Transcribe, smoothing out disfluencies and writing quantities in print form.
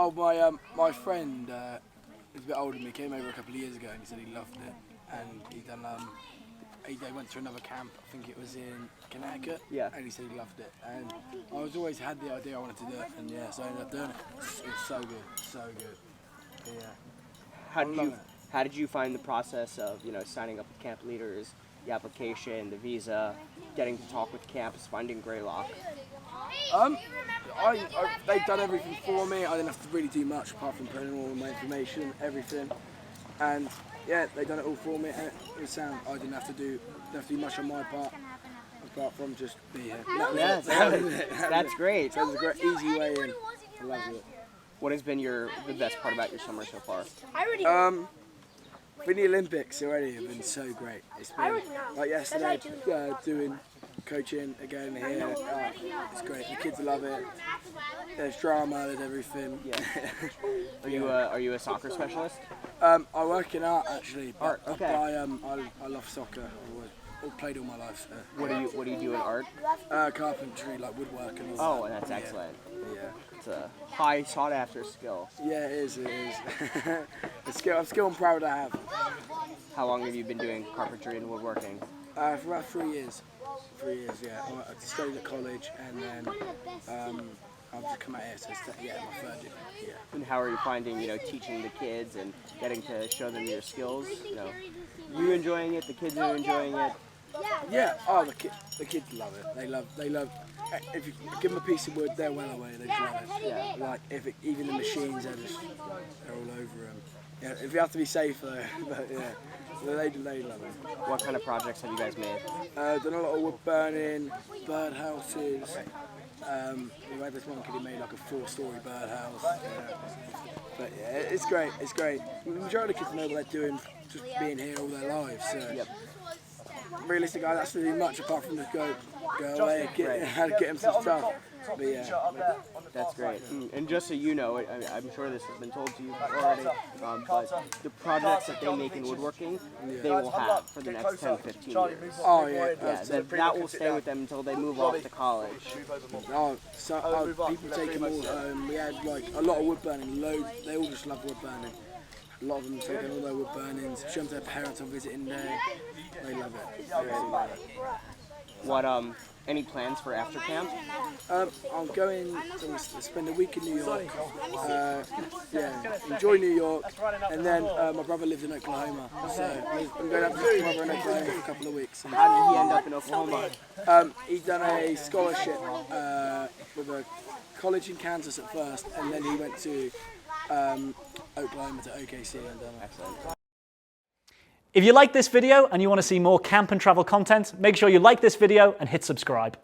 Oh, my friend who's a bit older than me came over a couple of years ago and he said he loved it. And they went to another camp, I think it was in Connecticut, and he said he loved it. And I was always had the idea I wanted to do it, and so I ended up doing it. It's so good, so good. Yeah. How did you find the process of signing up with Camp Leaders, the application, the visa, getting to talk with camps, finding Greylock? They've done everything for me. I didn't have to really do much apart from putting in all my information, everything, and yeah, they've done it all for me. And it was sound. I didn't have to do much on my part apart from just be here. That's great. So it was a great, easy way in. I love it. What has been the best part about your summer so far? The Olympics already have been so great. It's been like yesterday, doing coaching again here. It's great. The kids love it. There's drama, there's everything. Yeah. Are you a soccer specialist? I work in art actually. Art. Okay. I love soccer. I've played all my life. So. What do you do in art? Carpentry, like woodworking. Oh, that's excellent. Yeah. It's a high sought after skill. Yeah, it is. A skill I'm proud to have. How long have you been doing carpentry and woodworking? For about 3 years. 3 years, yeah. I studied at college and then I've just come out here, so it's my third year. Yeah. And how are you finding, teaching the kids and getting to show them your skills? You enjoying it, the kids are enjoying it. Yeah. Oh, the kids love it. They love. If you give them a piece of wood, they're well away. They just love it. Yeah. Like even the machines, they're all over them. Yeah. If you have to be safe though, but yeah. They love it. What kind of projects have you guys made? Done a lot of wood burning, bird houses. We had this one kid who made like a 4-story birdhouse. But yeah, it's great. It's great. The majority of the kids know what they're doing, just being here all their lives. So realistically, I don't have to do much apart from just go away and get them some stuff. But yeah. That's great. And just so you know, I'm sure this has been told to you already, but the projects that they make in woodworking, they will have for the next 10, 15 years. Oh yeah. That will stay with them until they move off to college. People take them all home. We had like a lot of wood burning, they all just love wood burning. A lot of them taking all their wood burnings, show them to their parents on visiting day. They love it. They really love it. What any plans for after camp? I'm going to spend a week in New York. Enjoy New York, and then my brother lives in Oklahoma, so I'm going up to my brother in Oklahoma for a couple of weeks. And how did he end up in Oklahoma? He'd done a scholarship with a college in Kansas at first, and then he went to Oklahoma to OKC and done it. Excellent. If you like this video and you want to see more camp and travel content, make sure you like this video and hit subscribe.